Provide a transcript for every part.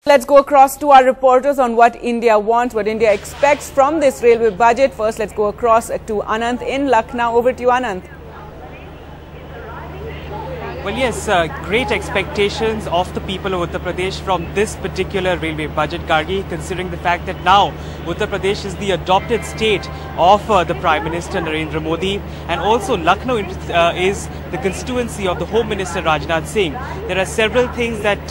Let's go across to our reporters on what India wants, what India expects from this railway budget. First, let's go across to Anant in Lucknow. Over to you, Anant. Well, yes, great expectations of the people of Uttar Pradesh from this particular railway budget, Gargi, considering the fact that now Uttar Pradesh is the adopted state of the Prime Minister Narendra Modi, and also Lucknow is the constituency of the Home Minister Rajnath Singh. There are several things that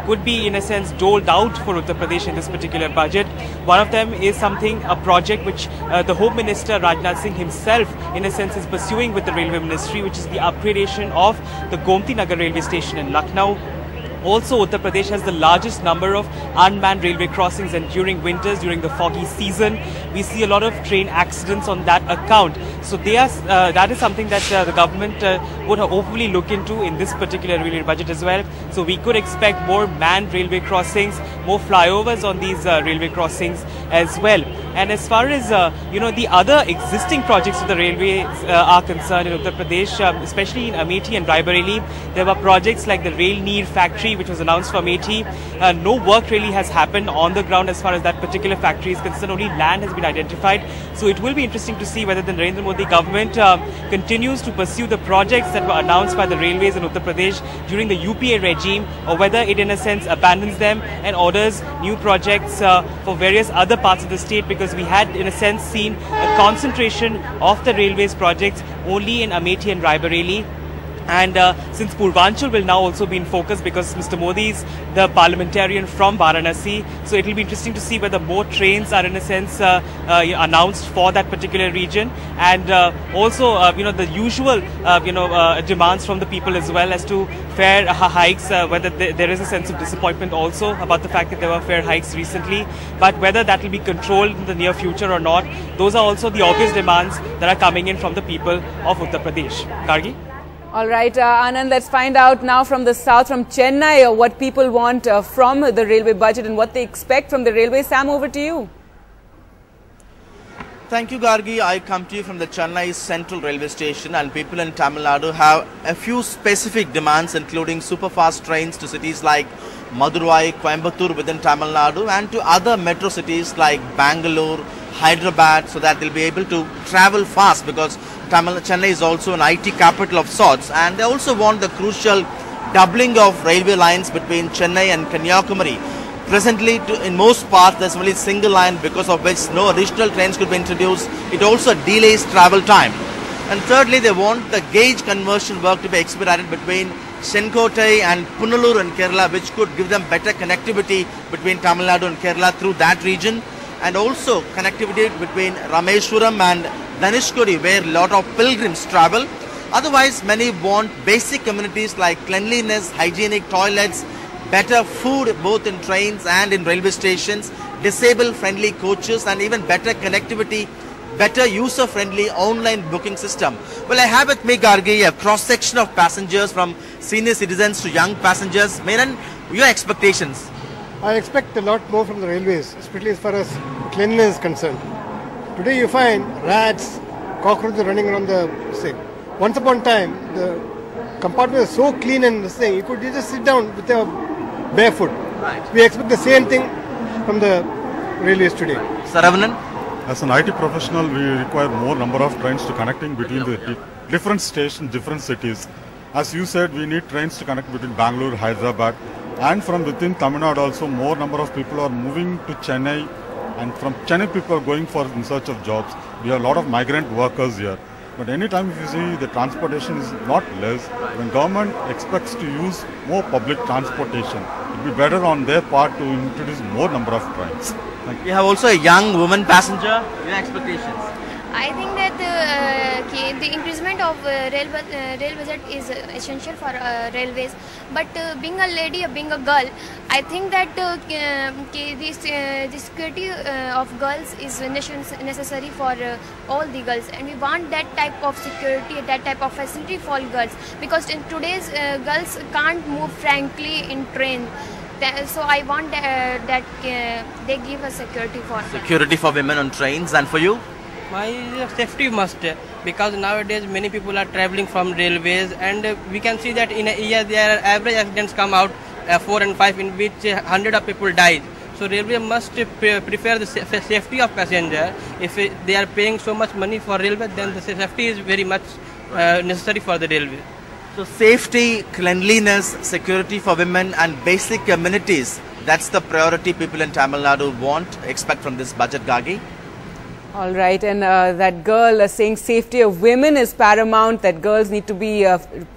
could be, in a sense, doled out for Uttar Pradesh in this particular budget. One of them is a project which the Home Minister Rajnath Singh himself, in a sense, is pursuing with the Railway Ministry, which is the upgradation of the Gomti Nagar railway station in Lucknow. Also, Uttar Pradesh has the largest number of unmanned railway crossings, and during winters, during the foggy season, we see a lot of train accidents on that account. So that is something that the government would hopefully look into in this particular railway budget as well. So we could expect more manned railway crossings, more flyovers on these railway crossings as well. And as far as the other existing projects of the railways are concerned in Uttar Pradesh, especially in Amethi and Raebareli, there were projects like the Rail Neer factory, which was announced for Amethi. No work really has happened on the ground as far as that particular factory is concerned. Only land has been identified. So it will be interesting to see whether the Narendra Modi government continues to pursue the projects that were announced by the railways in Uttar Pradesh during the UPA regime, or whether it in a sense abandons them and orders new projects for various other parts of the state, because we had in a sense seen a concentration of the railways projects only in Amethi and Raebareli. And since Purvanchal will now also be in focus because Mr. Modi is the parliamentarian from Varanasi, so it will be interesting to see whether more trains are in a sense announced for that particular region, and also the usual demands from the people as well as to fare hikes, whether there is a sense of disappointment also about the fact that there were fare hikes recently, but whether that will be controlled in the near future or not, those are also the obvious demands that are coming in from the people of Uttar Pradesh. Gargi? All right, Anand, let's find out now from the south, from Chennai, what people want from the railway budget and what they expect from the railway. Sam, over to you. Thank you, Gargi. I come to you from the Chennai Central Railway Station, and people in Tamil Nadu have a few specific demands, including super-fast trains to cities like Madurai, Coimbatore within Tamil Nadu, and to other metro cities like Bangalore, Hyderabad, so that they'll be able to travel fast, because Chennai is also an IT capital of sorts, and they also want the crucial doubling of railway lines between Chennai and Kanyakumari. Presently, in most parts, there's only single line, because of which no additional trains could be introduced. It also delays travel time. And thirdly, they want the gauge conversion work to be expedited between Senkotai and Punalur in Kerala, which could give them better connectivity between Tamil Nadu and Kerala through that region, and also connectivity between Rameshwaram and Dhanishkodi, where a lot of pilgrims travel. Otherwise, many want basic amenities like cleanliness, hygienic toilets, better food both in trains and in railway stations, disabled-friendly coaches, and even better connectivity, better user-friendly online booking system. Well, I have with me, Gargi, a cross-section of passengers from senior citizens to young passengers. Maiden, your expectations? I expect a lot more from the railways, especially as far as cleanliness is concerned. Today you find rats, cockroaches running around the thing. Once upon a time, the compartment was so clean and this thing, you could just sit down with your barefoot. Right. We expect the same thing from the railways today. Saravanan? As an IT professional, we require more number of trains to connecting between the different stations, different cities. As you said, we need trains to connect between Bangalore, Hyderabad, and from within Tamil Nadu also more number of people are moving to Chennai, and from Chennai people are going in search of jobs. We have a lot of migrant workers here. But anytime if you see the transportation is not less, when government expects to use more public transportation, it will be better on their part to introduce more number of trains. We have also a young woman passenger. Your expectations? I think that the increasement of rail budget is essential for railways. But being a lady, being a girl, I think that the security of girls is necessary for all the girls, and we want that type of security, that type of facility for girls, because in today's girls can't move frankly in train. So I want that they give us security for women on trains. And for you? My safety must, because nowadays many people are traveling from railways, and we can see that in a year there are average accidents come out 4 and 5 in which hundred of people died. So railway must prefer the safety of passenger. If they are paying so much money for railway, then the safety is very much necessary for the railway. So safety, cleanliness, security for women and basic amenities, that's the priority people in Tamil Nadu expect from this budget, Gargi. All right, and that girl saying safety of women is paramount, that girls need to be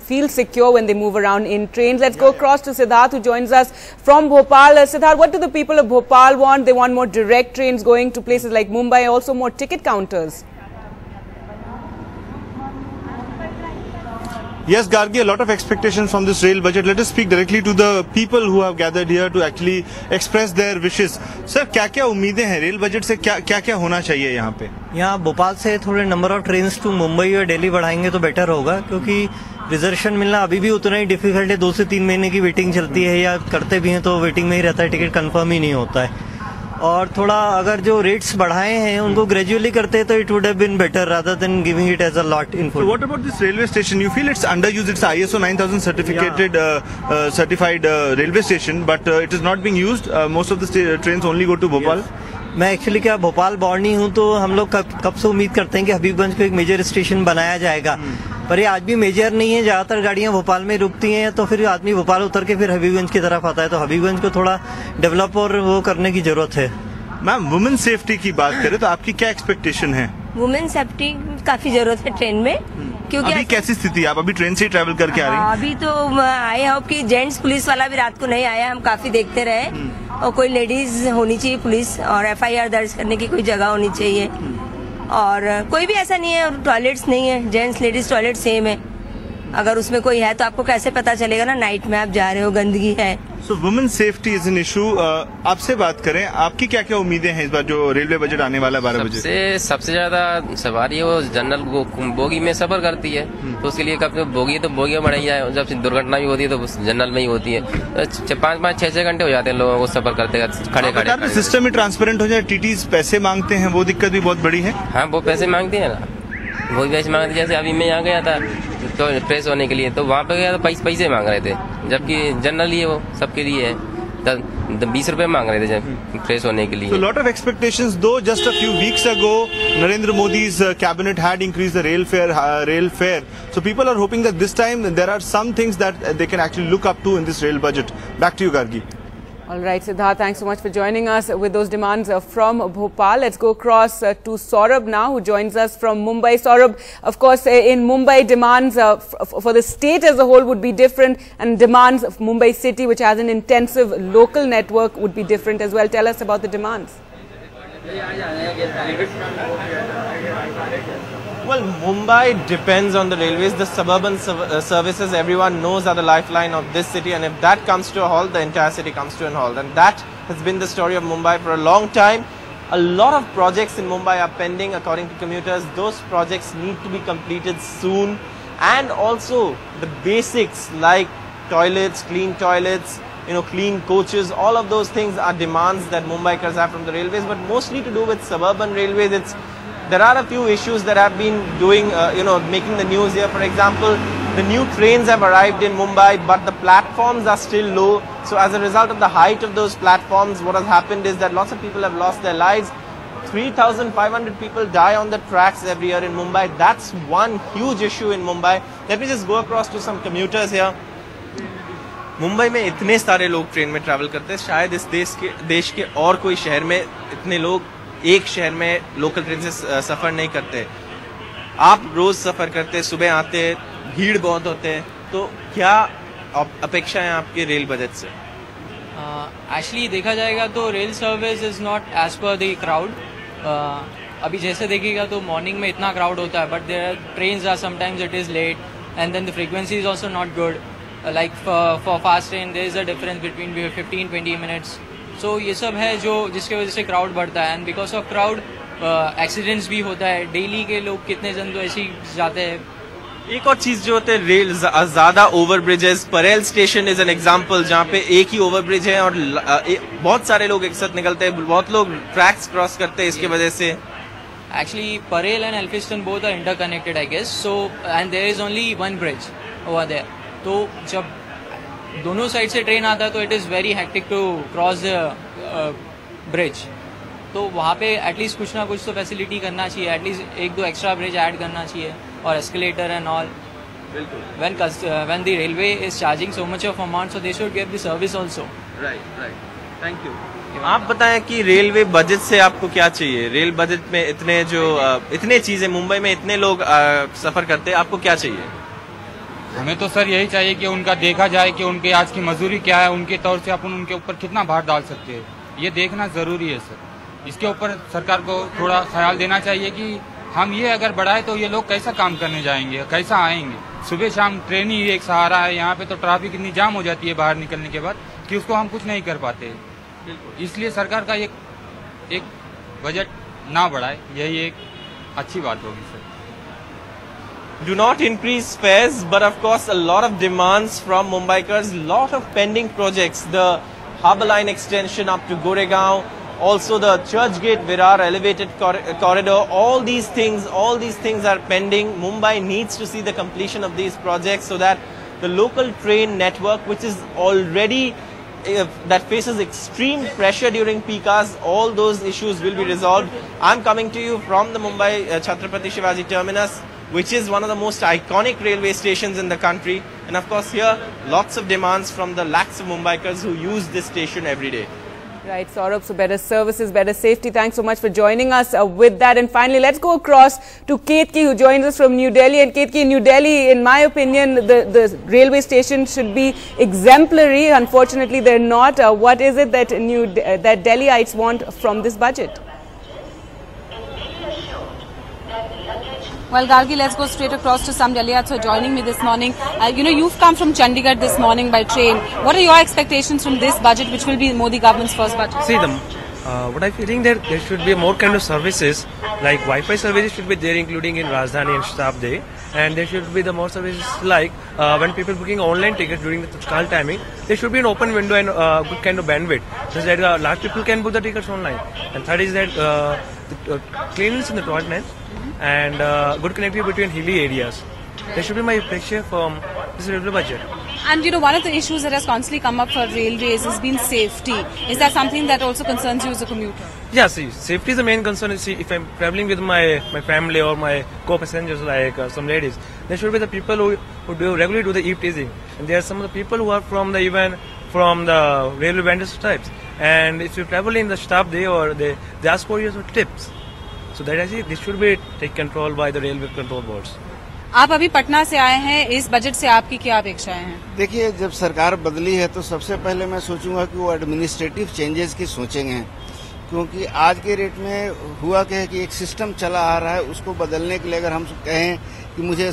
feel secure when they move around in trains. Let's go across to Siddharth, who joins us from Bhopal. Siddharth, what do the people of Bhopal want? They want more direct trains going to places like Mumbai, also more ticket counters. Yes, Gargi, a lot of expectations from this rail budget. Let us speak directly to the people who have gathered here to actually express their wishes. Sir, क्या-क्या उम्मीदें हैं rail budget से, क्या-क्या होना चाहिए यहाँ पे? यहाँ भोपाल से थोड़े number of trains to Mumbai और दिल्ली बढ़ाएंगे तो बेटर होगा, क्योंकि रिजर्वेशन मिलना अभी भी उतना ही डिफिकल्ट है. 2 से 3 महीने की वेटिंग चलती है, या करते भी हैं तो वेटिंग में ही रहता है, टिकट कंफर्म ही नहीं होता है. और थोड़ा अगर जो रेट्स बढ़ाए हैं उनको ग्रेजुअली करते तो it would have been better rather than giving it as a lot in full. What about this railway station? You feel it's underused? It's ISO 9000 certified railway station, but it is not being used. Most of the trains only go to Bhopal. मैं actually क्या Bhopal born ही हूँ, तो हम लोग कब से उम्मीद करते हैं कि हबीबगंज को एक मेजर स्टेशन बनाया जाएगा, पर ये आज भी मेजर नहीं है. ज्यादातर गाड़ियां भोपाल में रुकती हैं, तो फिर आदमी भोपाल उतर के फिर हबीबगंज की तरफ आता है. तो हबीबगंज को थोड़ा डेवलप और वो करने की जरूरत है. मैम, वुमेन सेफ्टी की बात करें तो आपकी क्या एक्सपेक्टेशन है? वुमेन सेफ्टी काफी जरूरत है ट्रेन में, क्योंकि अभी कैसी स्थिति है? आप अभी ट्रेन से ही ट्रैवल करके आ रही हैं? अभी तो आई होप कि जेंट्स पुलिस वाला भी रात को नहीं आया, हम काफी देखते रहे. और कोई लेडीज होनी चाहिए पुलिस, और FIR दर्ज करने की कोई जगह होनी चाहिए. और कोई भी ऐसा नहीं है टॉयलेट्स नहीं है, जेंट्स लेडीज टॉयलेट सेम है. अगर उसमें कोई है तो आपको कैसे पता चलेगा ना, नाइट में आप जा रहे हो, गंदगी है. सो women safety is an issue. आपसे बात करें, आपकी क्या क्या उम्मीदें हैं इस बार जो रेलवे बजट आने वाला 12 बजे? सबसे ज्यादा सवारी वो जनरल बोगी में सफर करती है, तो उसके लिए कब बोगी तो बोगियां बढ़ाई जाए. जब दुर्घटना भी होती है तो जनरल में ही होती है. 5-5, 6-6 घंटे हो जाते हैं लोगों को सफर करते खड़े खड़े. सिस्टम में ट्रांसपेरेंट हो जाए. TTs पैसे मांगते हैं, वो दिक्कत भी बहुत बड़ी है. हाँ, वो पैसे मांगते हैं ना, वो पैसे मांगते. जैसे अभी मैं यहाँ गया था तो प्रेस होने के लिए, तो वहाँ पे गया तो पैसे मांग रहे थे, जबकि जनरल ही वो सबके लिए है. 20 रुपए मांग रहे थे जब प्रेस होने के लिए. So lot of expectations, though just a few weeks ago Narendra Modi's cabinet had increased the rail fare. So people are hoping that this time there are some things that they can actually look up to in this rail budget. Back to you, Gargi. All right, Siddharth, thanks so much for joining us with those demands from Bhopal. Let's go across to Saurabh now, who joins us from Mumbai. Saurabh, of course, in Mumbai, demands for the state as a whole would be different, and demands of Mumbai city, which has an intensive local network, would be different as well. Tell us about the demands. Well, Mumbai depends on the railways. The suburban services, everyone knows, are the lifeline of this city, and if that comes to a halt, the entire city comes to a halt. And that has been the story of Mumbai for a long time. A lot of projects in Mumbai are pending, according to commuters. Those projects need to be completed soon. And also the basics like toilets, clean toilets, clean coaches, all of those things are demands that Mumbaikars have from the railways, but mostly to do with suburban railways. There are a few issues that have been making the news here. For example, the new trains have arrived in Mumbai, but the platforms are still low. So as a result of the height of those platforms, what has happened is that lots of people have lost their lives. 3,500 people die on the tracks every year in Mumbai. That's one huge issue in Mumbai. Let me just go across to some commuters here. Mumbai में इतने सारे लोग train में travel करते हैं, शायद इस देश के और कोई शहर में इतने लोग एक शहर में लोकल ट्रेन से सफ़र नहीं करते. आप रोज़ सफ़र करते, सुबह आते, भीड़ बहुत होते हैं, तो क्या अपेक्षा है आपके रेल बजट से? एक्चुअली देखा जाएगा तो rail service is not as per the crowd. अभी जैसे देखिएगा तो मॉर्निंग में इतना क्राउड होता है, but their trains are sometimes it is late, and then the frequency is also not good. Like for fast train there is a difference between 15-20 minutes. So ये सब है जो जिसके वजह से क्राउड बढ़ता है, and because of crowd accidents भी होता है. डेली के लोग कितने जन तो ऐसे ही जाते हैं. एक और चीज जो होते है, रेल ज्यादा over bridges. Parel station is an example जहाँ पे एक ही ओवर ब्रिज है और बहुत सारे लोग एक साथ निकलते हैं, बहुत लोग ट्रैक्स क्रॉस करते हैं इसके वजह से. Actually Parel and Elphinstone both are interconnected I guess. So and there is only one bridge over there. तो जब दोनों साइड से ट्रेन आता है तो it is very hectic to cross the bridge. तो वहाँ पे एटलीस्ट कुछ ना कुछ तो फैसिलिटी करना चाहिए, एटलीस्ट 1-2 एक्स्ट्रा ब्रिज ऐड करना चाहिए और escalator and all. When the railway is charging so much of amount, so they should give the service also. Right. Thank you. आप बताएं कि रेलवे बजट से आपको क्या चाहिए? रेल बजट में इतने चीजें, मुंबई में इतने लोग सफर करते हैं, आपको क्या चाहिए? हमें तो सर यही चाहिए कि उनका देखा जाए कि उनके आज की मजदूरी क्या है, उनके तौर से अपन उनके ऊपर कितना भार डाल सकते हैं, ये देखना जरूरी है सर। इसके ऊपर सरकार को थोड़ा ख्याल देना चाहिए कि हम ये अगर बढ़ाए तो ये लोग कैसा काम करने जाएंगे, कैसा आएंगे। सुबह शाम ट्रेन ही एक सहारा है, यहाँ पे तो ट्रैफिक इतनी जाम हो जाती है बाहर निकलने के बाद कि उसको हम कुछ नहीं कर पाते। इसलिए सरकार का एक बजट ना बढ़ाए, यही एक अच्छी बात होगी sir. Do not increase fares, but of course a lot of demands from Mumbaikars, lot of pending projects, the Harbour Line extension up to Goregaon, also the Churchgate Virar elevated corridor, all these things are pending. Mumbai needs to see the completion of these projects so that the local train network, which is already that faces extreme pressure during peak hours, all those issues will be resolved. I'm coming to you from the Mumbai Chhatrapati Shivaji terminus, which is one of the most iconic railway stations in the country. And of course here, lots of demands from the lakhs of Mumbaikars who use this station every day. Right, Saurabh, so better services, better safety. Thanks so much for joining us with that. And finally, let's go across to Ketki, who joins us from New Delhi. And Ketki, in New Delhi, in my opinion, the railway station should be exemplary. Unfortunately, they're not. What is it that that Delhiites want from this budget? Well, Gargi, let's go straight across to some Delhiites who are joining me this morning. You've come from Chandigarh this morning by train. What are your expectations from this budget, which will be Modi government's first budget? See, what I'm feeling that there should be more kind of services, like Wi-Fi services should be there, including in Rajdhani and Shatabdi. And there should be the more services like when people booking online tickets during the Tazkal timing, there should be an open window and good kind of bandwidth, so that large people can book the tickets online. And third is that cleanliness in the toilets and good connectivity between hilly areas. There should be my picture from this railway budget. And one of the issues that has constantly come up for railways has been safety. Is that something that also concerns you as a commuter? Yeah, see, safety is the main concern. See, if I'm traveling with my family or my co-passengers, like some ladies, there should be the people who regularly do the eve-teasing. And there are some of the people who are from the railway vendors types. And if you travel in the Shatabdi or they ask for your tips. So that actually this should be taken control by the railway control boards. आप अभी पटना से आए हैं, इस budget से आपकी क्या अपेक्षाएं हैं? देखिए, जब सरकार बदली है तो सबसे पहले मैं सोचूंगा कि वो एडमिनिस्ट्रेटिव चेंजेस की सोचेंगे, क्योंकि आज के रेट में हुआ क्या है कि एक सिस्टम चला आ रहा है, उसको बदलने के लिए अगर हम कहें कि मुझे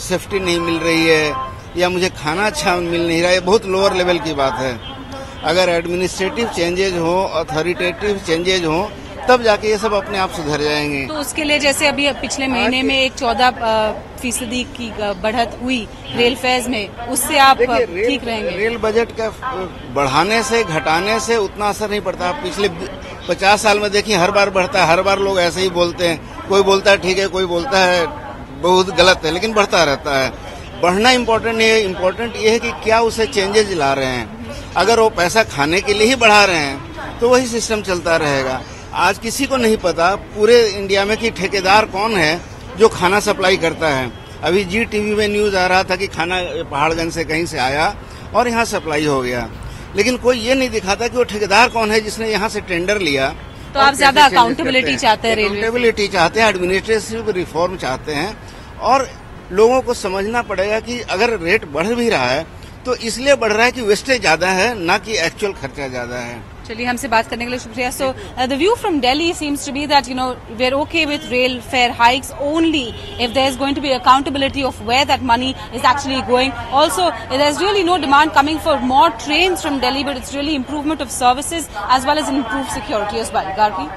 सेफ्टी नहीं मिल रही है या मुझे खाना अच्छा मिल नहीं रहा है, बहुत लोअर लेवल की बात है। अगर एडमिनिस्ट्रेटिव चेंजेज हो, अथॉरिटेटिव चेंजेज हो, तब जाके ये सब अपने आप सुधर जाएंगे। तो उसके लिए जैसे अभी पिछले महीने में एक 14% की बढ़त हुई रेल फेयर्स में, उससे आप ठीक रहेंगे? रेल बजट का बढ़ाने से घटाने से उतना असर नहीं पड़ता। पिछले 50 साल में देखिए, हर बार बढ़ता है, हर बार लोग ऐसे ही बोलते हैं, कोई बोलता है ठीक है, कोई बोलता है बहुत गलत है, लेकिन बढ़ता रहता है। बढ़ना इम्पोर्टेंट नहीं है, इम्पोर्टेंट ये है कि क्या उसे चेंजेज ला रहे हैं। अगर वो पैसा खाने के लिए ही बढ़ा रहे हैं तो वही सिस्टम चलता रहेगा। आज किसी को नहीं पता पूरे इंडिया में कि ठेकेदार कौन है जो खाना सप्लाई करता है। अभी NDTV में न्यूज आ रहा था कि खाना पहाड़गंज से कहीं से आया और यहाँ सप्लाई हो गया, लेकिन कोई ये नहीं दिखाता कि वो ठेकेदार कौन है जिसने यहाँ से टेंडर लिया। तो आप ज्यादा अकाउंटेबिलिटी चाहते हैं? अकाउंटेबिलिटी चाहते हैं, एडमिनिस्ट्रेटिव रिफॉर्म चाहते हैं, और लोगों को समझना पड़ेगा कि अगर रेट बढ़ भी रहा है तो इसलिए बढ़ रहा है कि वेस्टेज ज्यादा है, ना कि एक्चुअल खर्चा ज्यादा है। चलिए, हमसे बात करने के लिए शुक्रिया। So the view from Delhi seems to be that we're okay with rail fare hikes only if there's going to be accountability of where that money is actually going. Also, there's really no demand coming for more trains from Delhi, but it's really improvement of services as well as improved security as well. Gargi?